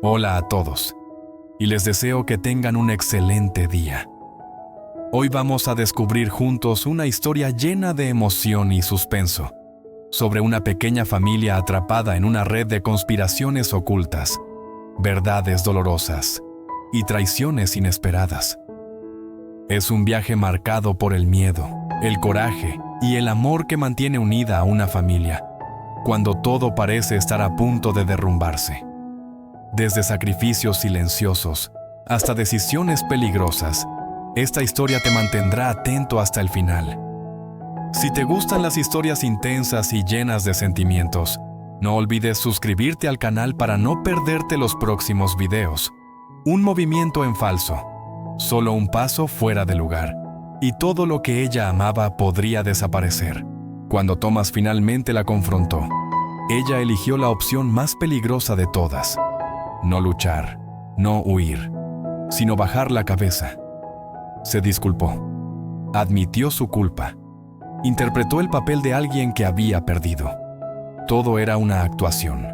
Hola a todos, y les deseo que tengan un excelente día. Hoy vamos a descubrir juntos una historia llena de emoción y suspenso, sobre una pequeña familia atrapada en una red de conspiraciones ocultas, verdades dolorosas y traiciones inesperadas. Es un viaje marcado por el miedo, el coraje y el amor que mantiene unida a una familia, cuando todo parece estar a punto de derrumbarse. Desde sacrificios silenciosos hasta decisiones peligrosas, esta historia te mantendrá atento hasta el final. Si te gustan las historias intensas y llenas de sentimientos, no olvides suscribirte al canal para no perderte los próximos videos. Un movimiento en falso, solo un paso fuera de lugar, y todo lo que ella amaba podría desaparecer. Cuando Thomas finalmente la confrontó, ella eligió la opción más peligrosa de todas. No luchar, no huir, sino bajar la cabeza. Se disculpó, admitió su culpa, interpretó el papel de alguien que había perdido. Todo era una actuación,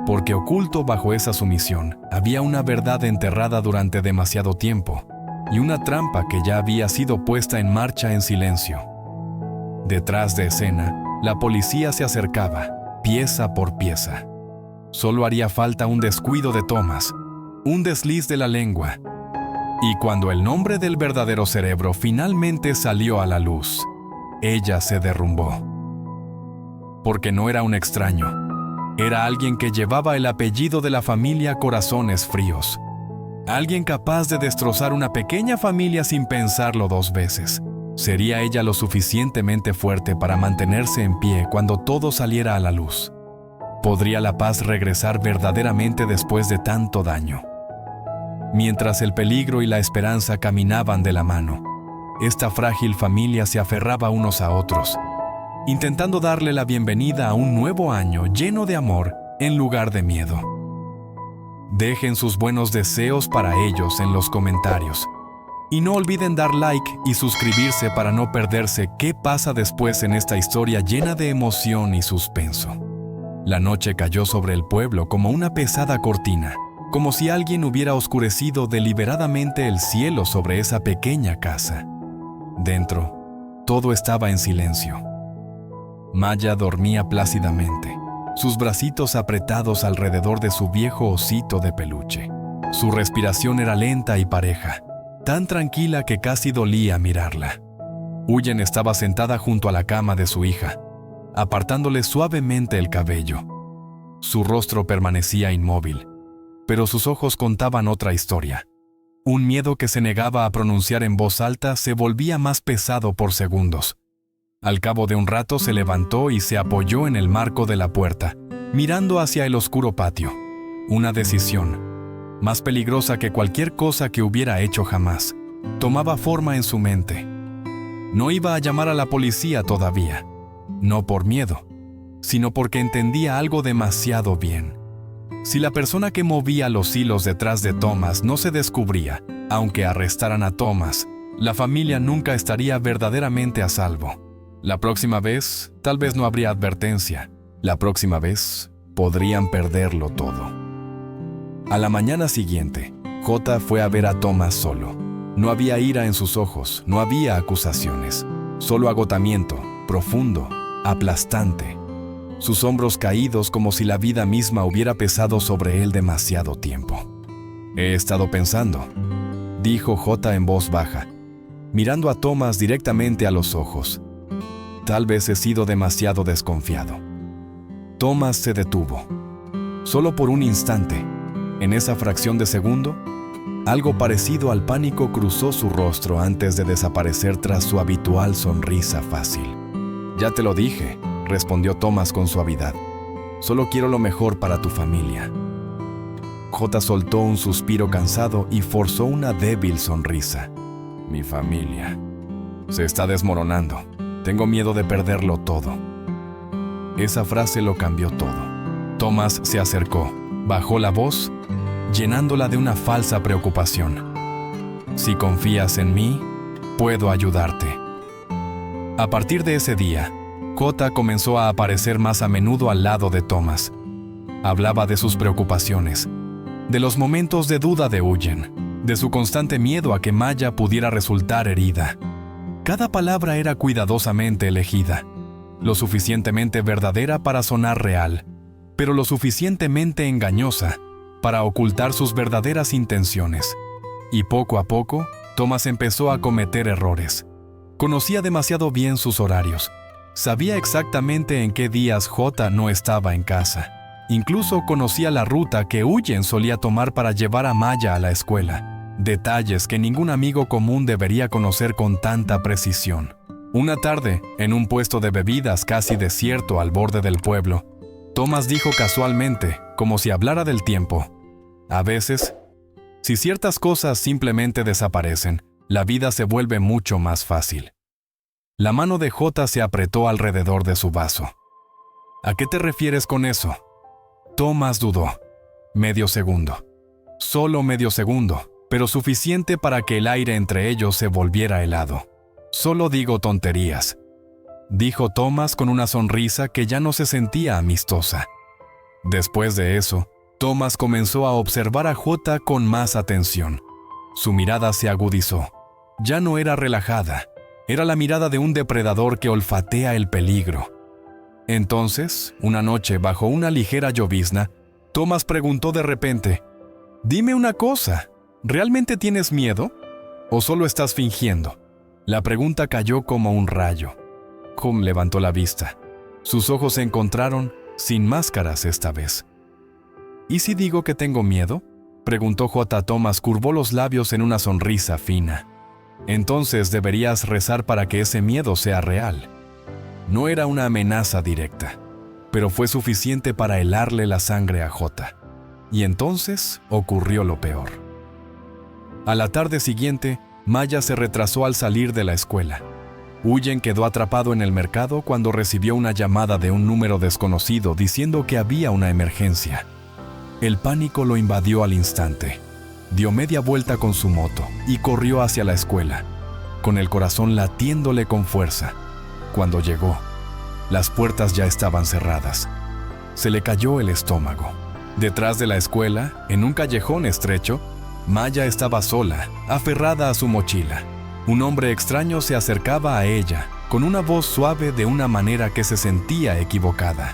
porque oculto bajo esa sumisión había una verdad enterrada durante demasiado tiempo y una trampa que ya había sido puesta en marcha en silencio. Detrás de escena, la policía se acercaba, pieza por pieza. Solo haría falta un descuido de Thomas, un desliz de la lengua. Y cuando el nombre del verdadero cerebro finalmente salió a la luz, ella se derrumbó. Porque no era un extraño, era alguien que llevaba el apellido de la familia Corazones Fríos. Alguien capaz de destrozar una pequeña familia sin pensarlo dos veces. ¿Sería ella lo suficientemente fuerte para mantenerse en pie cuando todo saliera a la luz? ¿Podría la paz regresar verdaderamente después de tanto daño? Mientras el peligro y la esperanza caminaban de la mano, esta frágil familia se aferraba unos a otros, intentando darle la bienvenida a un nuevo año lleno de amor en lugar de miedo. Dejen sus buenos deseos para ellos en los comentarios. Y no olviden dar like y suscribirse para no perderse qué pasa después en esta historia llena de emoción y suspenso. La noche cayó sobre el pueblo como una pesada cortina, como si alguien hubiera oscurecido deliberadamente el cielo sobre esa pequeña casa. Dentro, todo estaba en silencio. Maya dormía plácidamente, sus bracitos apretados alrededor de su viejo osito de peluche. Su respiración era lenta y pareja, tan tranquila que casi dolía mirarla. Uyen estaba sentada junto a la cama de su hija, apartándole suavemente el cabello. Su rostro permanecía inmóvil, pero sus ojos contaban otra historia. Un miedo que se negaba a pronunciar en voz alta se volvía más pesado por segundos. Al cabo de un rato se levantó y se apoyó en el marco de la puerta, mirando hacia el oscuro patio. Una decisión, más peligrosa que cualquier cosa que hubiera hecho jamás, tomaba forma en su mente. No iba a llamar a la policía todavía, no por miedo, sino porque entendía algo demasiado bien. Si la persona que movía los hilos detrás de Thomas no se descubría, aunque arrestaran a Thomas, la familia nunca estaría verdaderamente a salvo. La próxima vez, tal vez no habría advertencia. La próxima vez, podrían perderlo todo. A la mañana siguiente, J fue a ver a Thomas solo. No había ira en sus ojos, no había acusaciones, solo agotamiento, profundo, aplastante. Sus hombros caídos como si la vida misma hubiera pesado sobre él demasiado tiempo. He estado pensando, dijo J en voz baja, mirando a Thomas directamente a los ojos. Tal vez he sido demasiado desconfiado. Thomas se detuvo. Solo por un instante, en esa fracción de segundo, algo parecido al pánico cruzó su rostro antes de desaparecer tras su habitual sonrisa fácil. Ya te lo dije, respondió Thomas con suavidad. Solo quiero lo mejor para tu familia. J soltó un suspiro cansado y forzó una débil sonrisa. Mi familia se está desmoronando. Tengo miedo de perderlo todo. Esa frase lo cambió todo. Thomas se acercó, bajó la voz, llenándola de una falsa preocupación. Si confías en mí, puedo ayudarte. A partir de ese día, J comenzó a aparecer más a menudo al lado de Thomas. Hablaba de sus preocupaciones, de los momentos de duda de Huyen, de su constante miedo a que Maya pudiera resultar herida. Cada palabra era cuidadosamente elegida, lo suficientemente verdadera para sonar real, pero lo suficientemente engañosa para ocultar sus verdaderas intenciones. Y poco a poco, Thomas empezó a cometer errores. Conocía demasiado bien sus horarios. Sabía exactamente en qué días J no estaba en casa. Incluso conocía la ruta que Huyen solía tomar para llevar a Maya a la escuela. Detalles que ningún amigo común debería conocer con tanta precisión. Una tarde, en un puesto de bebidas casi desierto al borde del pueblo, Thomas dijo casualmente, como si hablara del tiempo: a veces, si ciertas cosas simplemente desaparecen, la vida se vuelve mucho más fácil. La mano de J se apretó alrededor de su vaso. ¿A qué te refieres con eso? Thomas dudó. Medio segundo. Solo medio segundo, pero suficiente para que el aire entre ellos se volviera helado. Solo digo tonterías, dijo Thomas con una sonrisa que ya no se sentía amistosa. Después de eso, Thomas comenzó a observar a J con más atención. Su mirada se agudizó. Ya no era relajada, era la mirada de un depredador que olfatea el peligro. Entonces, una noche, bajo una ligera llovizna, Thomas preguntó de repente: «Dime una cosa, ¿realmente tienes miedo? ¿O solo estás fingiendo?» La pregunta cayó como un rayo. Hum levantó la vista. Sus ojos se encontraron, sin máscaras esta vez. «¿Y si digo que tengo miedo?», preguntó J. Thomas curvó los labios en una sonrisa fina. «Entonces deberías rezar para que ese miedo sea real». No era una amenaza directa, pero fue suficiente para helarle la sangre a J. Y entonces ocurrió lo peor. A la tarde siguiente, Maya se retrasó al salir de la escuela. Huyen quedó atrapado en el mercado cuando recibió una llamada de un número desconocido diciendo que había una emergencia. El pánico lo invadió al instante. Dio media vuelta con su moto y corrió hacia la escuela, con el corazón latiéndole con fuerza. Cuando llegó, las puertas ya estaban cerradas. Se le cayó el estómago. Detrás de la escuela, en un callejón estrecho, Maya estaba sola, aferrada a su mochila. Un hombre extraño se acercaba a ella, con una voz suave de una manera que se sentía equivocada.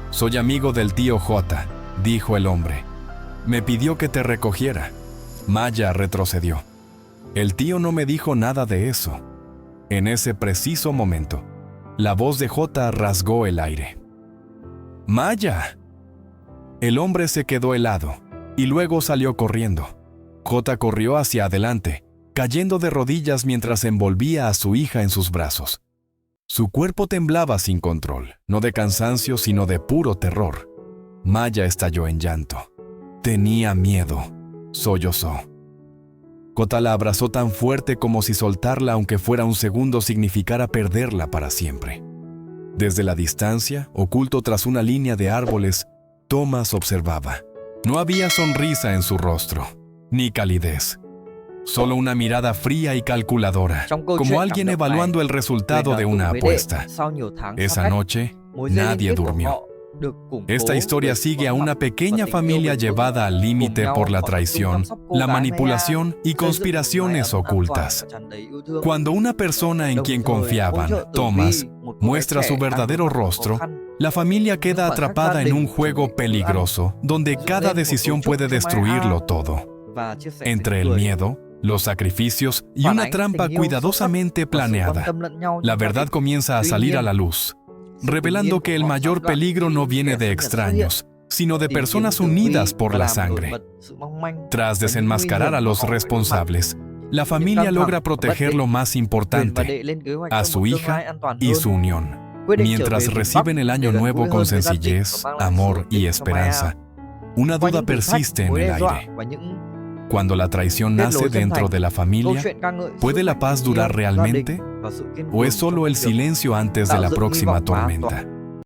«Soy amigo del tío J», dijo el hombre. «Me pidió que te recogiera». Maya retrocedió. «El tío no me dijo nada de eso». En ese preciso momento, la voz de J rasgó el aire. «¡Maya!». El hombre se quedó helado y luego salió corriendo. J corrió hacia adelante, cayendo de rodillas mientras envolvía a su hija en sus brazos. Su cuerpo temblaba sin control, no de cansancio sino de puro terror. Maya estalló en llanto. Tenía miedo, sollozó. J la abrazó tan fuerte como si soltarla aunque fuera un segundo significara perderla para siempre. Desde la distancia, oculto tras una línea de árboles, Thomas observaba. No había sonrisa en su rostro, ni calidez. Solo una mirada fría y calculadora, como alguien evaluando el resultado de una apuesta. Esa noche, nadie durmió. Esta historia sigue a una pequeña familia llevada al límite por la traición, la manipulación y conspiraciones ocultas. Cuando una persona en quien confiaban, Thomas, muestra su verdadero rostro, la familia queda atrapada en un juego peligroso, donde cada decisión puede destruirlo todo. Entre el miedo, los sacrificios y una trampa cuidadosamente planeada, la verdad comienza a salir a la luz, revelando que el mayor peligro no viene de extraños, sino de personas unidas por la sangre. Tras desenmascarar a los responsables, la familia logra proteger lo más importante, a su hija y su unión. Mientras reciben el año nuevo con sencillez, amor y esperanza, una duda persiste en el aire. Cuando la traición nace dentro de la familia, ¿puede la paz durar realmente? ¿O es solo el silencio antes de la próxima tormenta?